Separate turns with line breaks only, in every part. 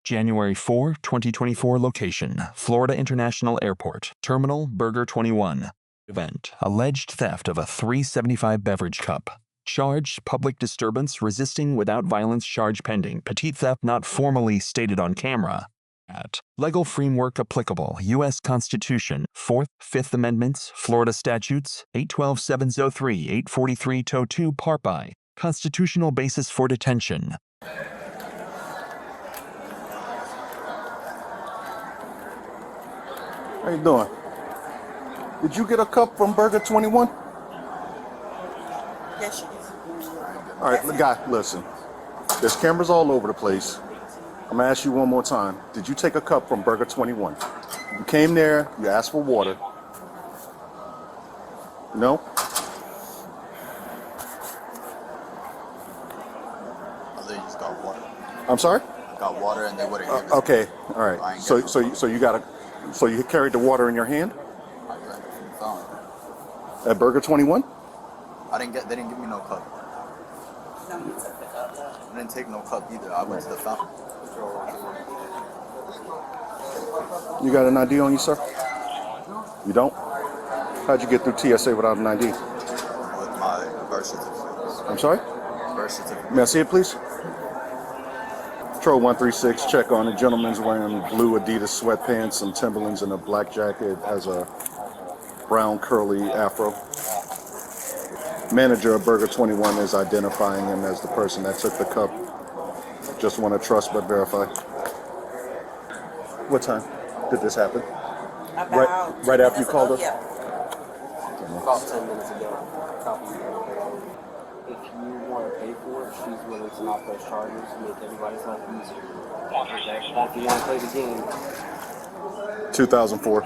January 4, 2024 location, Florida International Airport, Terminal Burger 21. Event, alleged theft of a $3.75 beverage cup. Charge, public disturbance, resisting without violence charge pending, Petit theft not formally stated on camera. At legal framework applicable, U.S. Constitution, 4th, 5th Amendments, Florida Statutes, 812-703, 843 Toe 2 Part by. Constitutional basis for detention.
How you doing? Did you get a cup from Burger 21?
Yes, she is.
All right, guy, listen. There's cameras all over the place. I'm gonna ask you one more time. Did you take a cup from Burger 21? You came there, you asked for water. No?
They just got water.
I'm sorry?
I got water and they wouldn't give it.
Okay, all right. So you carried the water in your hand
I got it from the fountain.
at Burger 21?
They didn't give me no cup. I didn't take no cup either. I went to the fountain.
You got an ID on you, sir? You don't? How'd you get through TSA without an ID?
With my birth certificate.
I'm sorry?
Birth certificate.
May I see it, please? Patrol 136, check on the gentleman's wearing blue Adidas sweatpants, some Timberlands, and a black jacket, has a brown curly afro. Manager of Burger 21 is identifying him as the person that took the cup. Just want to trust but verify. What time did this happen? Right after you called us?
Yeah.
About 10 minutes ago. If you want to pay for it, she's willing to not press charges to make everybody's life easier. If you want to play the game.
2004.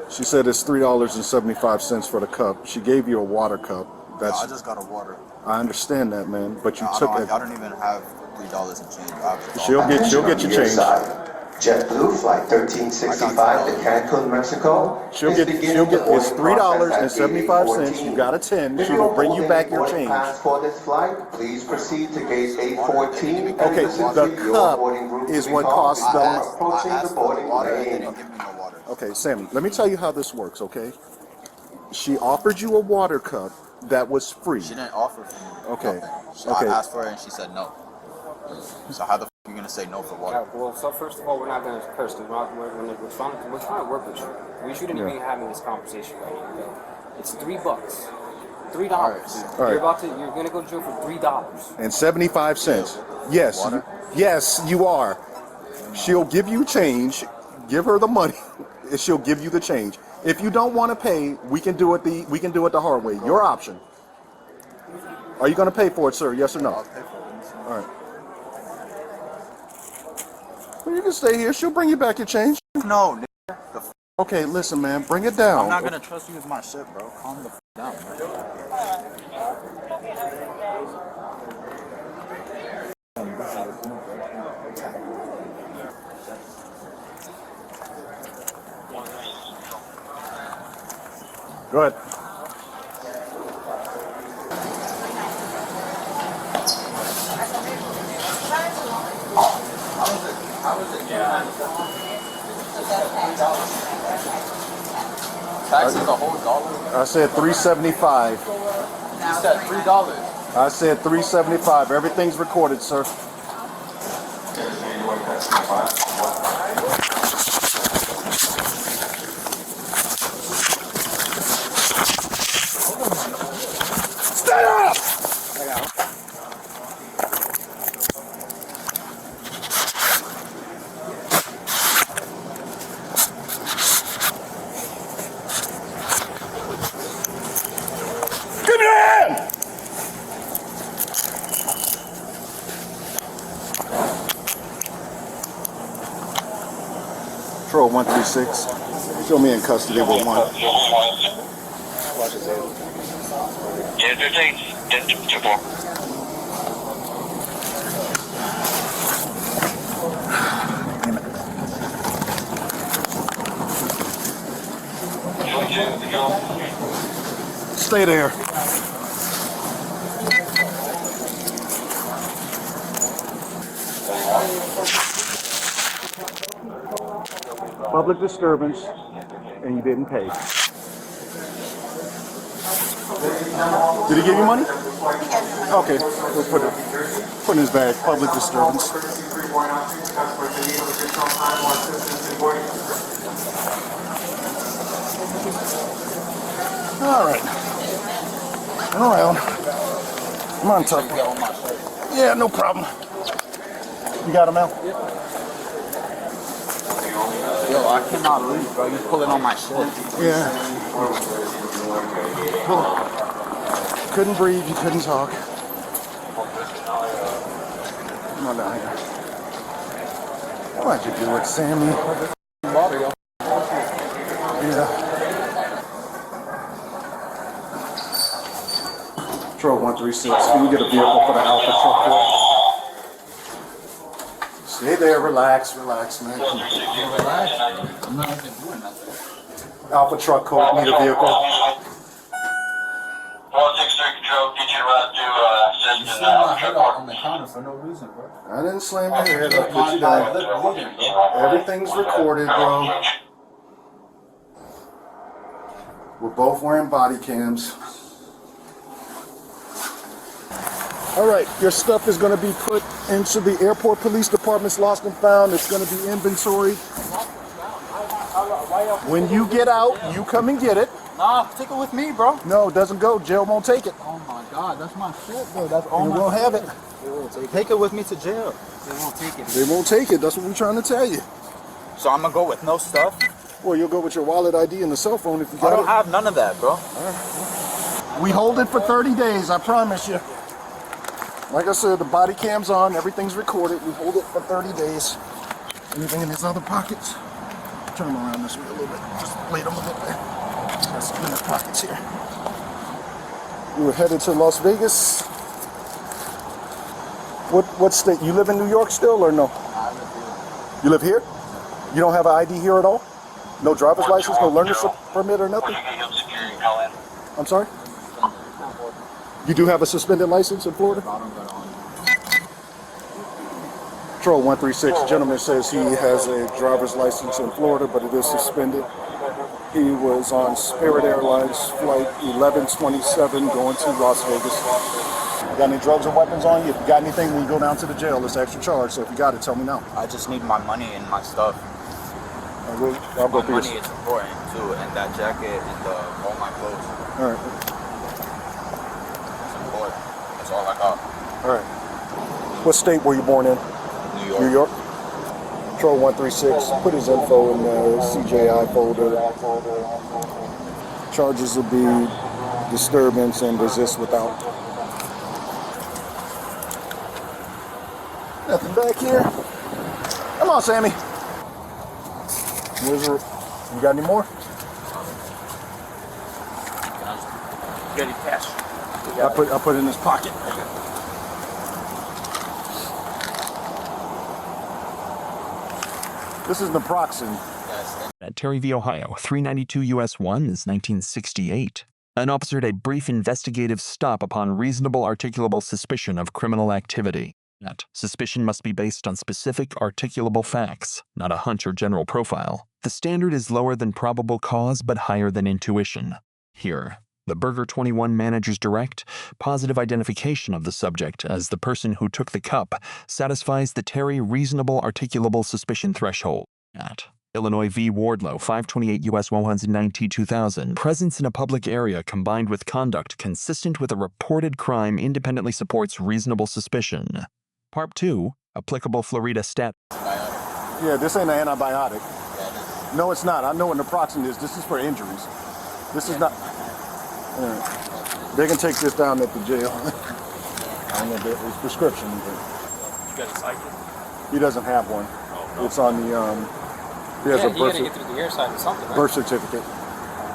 She said it's $3.75 for the cup. She gave you a water cup.
No, I just got a water.
I understand that, man, but you
I
took
don't,
it.
I don't even have $3 in change.
She'll get your change.
JetBlue flight 1365 to Cancun, Mexico.
She'll get it's $3.75. You got a 10. She will bring you back your change.
For this flight, please proceed to gate 814.
Okay, the cup is what costs them.
Approaching the boarding
They
lane.
didn't give me no water.
Okay, Sammy, let me tell you how this works, okay? She offered you a water cup that was free.
She didn't offer for me.
Okay.
Nothing. So
Okay.
I asked for it and she said no. So how the f are you gonna say no for water?
Yeah, well, so first of all, we're not going to curse because we're trying to work with you. We shouldn't be having this conversation right now. Okay? It's $3. $3.
All right.
You're going to go to jail for $3.
And 75 cents. Yes.
Water?
Yes, you are. She'll give you change. Give her the money. And she'll give you the change. If you don't want to pay, we can do it the hard way. Your option. Are you going to pay for it, sir? Yes or no?
I'll pay for it.
All right. Well, you can stay here. She'll bring you back your change.
No, nigga. The f
Okay, listen, man. Bring it down.
I'm not gonna trust you with my shit, bro. Calm the f down, man.
Go ahead.
Tax is a whole dollar.
I said $3.75.
You said $3.
I said $3.75. Everything's recorded, sir. Stand up! Give me your hand! Patrol 136. Show me in custody with one.
Yeah, 13. 10-4.
Stay there. public disturbance, and you didn't pay. Did he give you money? Okay, we'll put it in his bag. Public disturbance. All right. Turn around. Come on, tough. Yeah, no problem. You got him out?
Yo, I cannot leave, bro. You pulling on my shit.
Yeah. Couldn't breathe, you couldn't talk. Come on down here. Why'd you do it, Sammy? Yeah. Patrol 136, can you get a vehicle for the Alpha truck? Stay there, relax, man.
I'm not even doing nothing.
Alpha truck code, need a vehicle.
163 control, get you right to
You
assist in
slammed my
the
head
truck.
off on the counter for no reason, bro.
I didn't slam your head, I'll put you down. Everything's recorded, bro. We're both wearing body cams. All right, your stuff is going to be put into the airport police department's lost and found. It's going to be inventoried. When you get out, you come and get it.
Nah, take it with me, bro.
No, it doesn't go. Jail won't take it.
Oh my god, that's my shit, bro. That's all
You
my
won't have it.
Take it with me to jail.
They won't take it.
They won't take it. That's what we're trying to tell you.
So I'm gonna go with no stuff?
Well, you'll go with your wallet ID and the cell phone if you
I
got
don't
it.
have none of that, bro.
We hold it for 30 days, I promise you. Like I said, the body cam's on, everything's recorded. We hold it for 30 days. Anything in his other pockets? Turn them around this way a little bit. Just lay them a little bit. Got some in his pockets here. We were headed to Las Vegas. What state? You live in New York still or no?
I live here.
You live here? You don't have an ID here at all? No driver's license, no learner's permit or nothing?
Security call in.
I'm sorry? You do have a suspended license in Florida? Patrol 136, gentleman says he has a driver's license in Florida, but it is suspended. He was on Spirit Airlines flight 1127 going to Las Vegas. You got any drugs or weapons on you? If you got anything, when you go down to the jail, it's extra charge. So if you got it, tell me now.
I just need my money and my stuff.
I'll go
My
through
money is important too, and that jacket and all my clothes.
All right.
It's important. That's all I got.
All right. What state were you born in?
New York.
New York? Patrol 136, put his info in the CJI folder. Charges will be disturbance and resist without. Nothing back here. Come on, Sammy. Where's your, you got any more?
Get it cash.
I put it in his pocket. This is naproxen.
At Terry v. Ohio, 392 U.S. 1 is 1968. An officer had a brief investigative stop upon reasonable articulable suspicion of criminal activity. That suspicion must be based on specific articulable facts, not a hunch or general profile. The standard is lower than probable cause but higher than intuition. Here, the Burger 21 manager's direct, positive identification of the subject as the person who took the cup satisfies the Terry reasonable articulable suspicion threshold. At Illinois v. Wardlow, 528 U.S. 190 2000, presence in a public area combined with conduct consistent with a reported crime independently supports reasonable suspicion. Part 2, applicable Florida stat.
Yeah, this ain't an antibiotic. No, it's not. I know what naproxen is. This is for injuries. This is not. They can take this down at the jail. I don't know if it's prescription. But
You got a cycle?
he doesn't have one. It's on the, he has
Yeah,
a
you
birth,
gotta get through the air side or something, right?
birth certificate.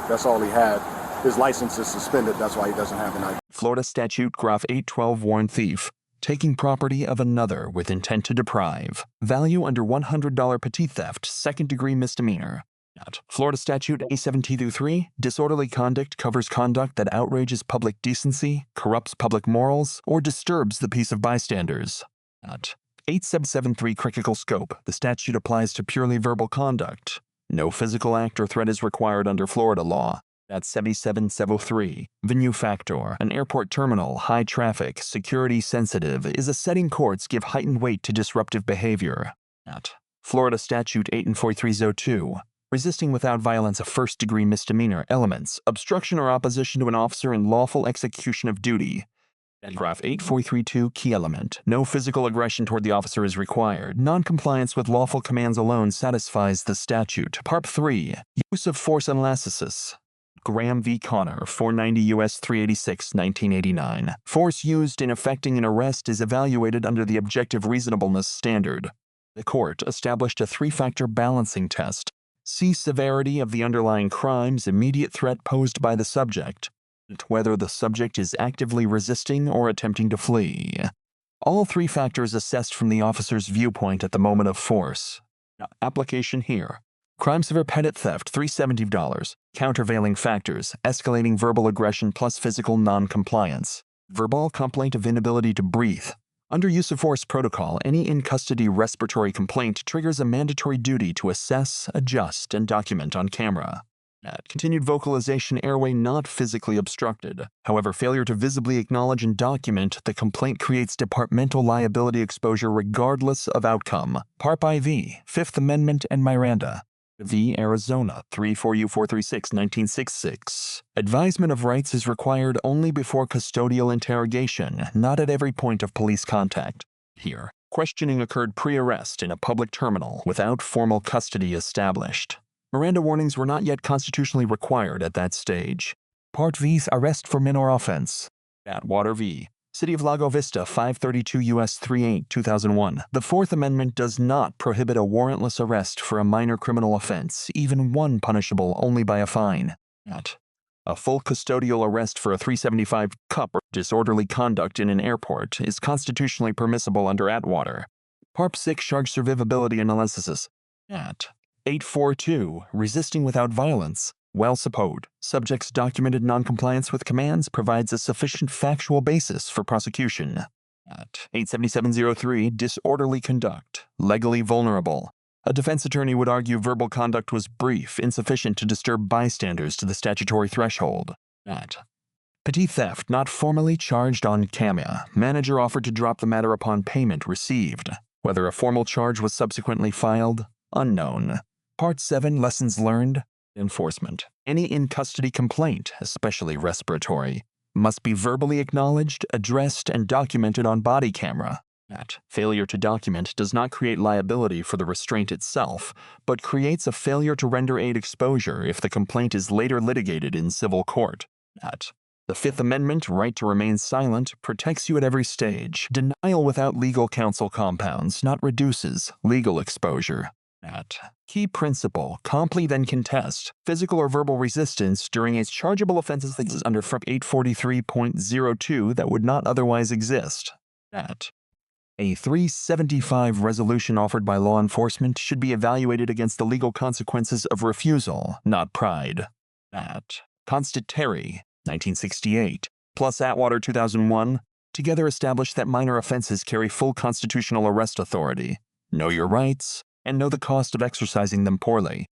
That's all he had. His license is suspended. That's why he doesn't have an ID.
Florida Statute, Graph 812, warrant thief. Taking property of another with intent to deprive. Value under $100 Petit theft, second-degree misdemeanor. At Florida Statute A17-3, disorderly conduct covers conduct that outrages public decency, corrupts public morals, or disturbs the peace of bystanders. At 8773 critical scope, the statute applies to purely verbal conduct. No physical act or threat is required under Florida law. At 77-703, venue factor, an airport terminal, high traffic, security sensitive, is a setting courts give heightened weight to disruptive behavior. At Florida Statute 84302, resisting without violence a first-degree misdemeanor, elements, obstruction or opposition to an officer in lawful execution of duty. Paragraph 8432, key element. No physical aggression toward the officer is required. Non-compliance with lawful commands alone satisfies the statute. Part 3, use of force analysis. Graham v. Connor, 490 U.S. 386, 1989. Force used in effecting an arrest is evaluated under the objective reasonableness standard. The court established a three-factor balancing test. See severity of the underlying crimes, immediate threat posed by the subject, and whether the subject is actively resisting or attempting to flee. All three factors assessed from the officer's viewpoint at the moment of force. Application here. Crimes of repeated theft, $370. Countervailing factors, escalating verbal aggression plus physical non-compliance. Verbal complaint of inability to breathe. Under use of force protocol, any in-custody respiratory complaint triggers a mandatory duty to assess, adjust, and document on camera. Continued vocalization, airway not physically obstructed. However, failure to visibly acknowledge and document the complaint creates departmental liability exposure regardless of outcome. Part IV, Fifth Amendment and Miranda v. Arizona, 34U436, 1966. Advisement of rights is required only before custodial interrogation, not at every point of police contact. Here, questioning occurred pre-arrest in a public terminal without formal custody established. Miranda warnings were not yet constitutionally required at that stage. Part V's arrest for minor offense. Atwater v. City of Lago, Vista, 532 U.S. 38, 2001. The Fourth Amendment does not prohibit a warrantless arrest for a minor criminal offense, even one punishable only by a fine. A full custodial arrest for a 375 cup or disorderly conduct in an airport is constitutionally permissible under Atwater. Part 6 charge survivability analysis. 842, resisting without violence. Well supposed. Subject's documented noncompliance with commands provides a sufficient factual basis for prosecution. 87703, disorderly conduct. Legally vulnerable. A defense attorney would argue verbal conduct was brief, insufficient to disturb bystanders to the statutory threshold. Petit theft not formally charged on camera. Manager offered to drop the matter upon payment received. Whether a formal charge was subsequently filed, unknown. Part 7, lessons learned. Enforcement. Any in-custody complaint, especially respiratory, must be verbally acknowledged, addressed, and documented on body camera. Failure to document does not create liability for the restraint itself, but creates a failure to render aid exposure if the complaint is later litigated in civil court. The Fifth Amendment, right to remain silent, protects you at every stage. Denial without legal counsel compounds, not reduces, legal exposure. Key principle, comply then contest. Physical or verbal resistance during its chargeable offenses that is under 843.02 that would not otherwise exist. A 375 resolution offered by law enforcement should be evaluated against the legal consequences of refusal, not pride. Constitutory, 1968, plus Atwater 2001, together establish that minor offenses carry full constitutional arrest authority. Know your rights, and know the cost of exercising them poorly.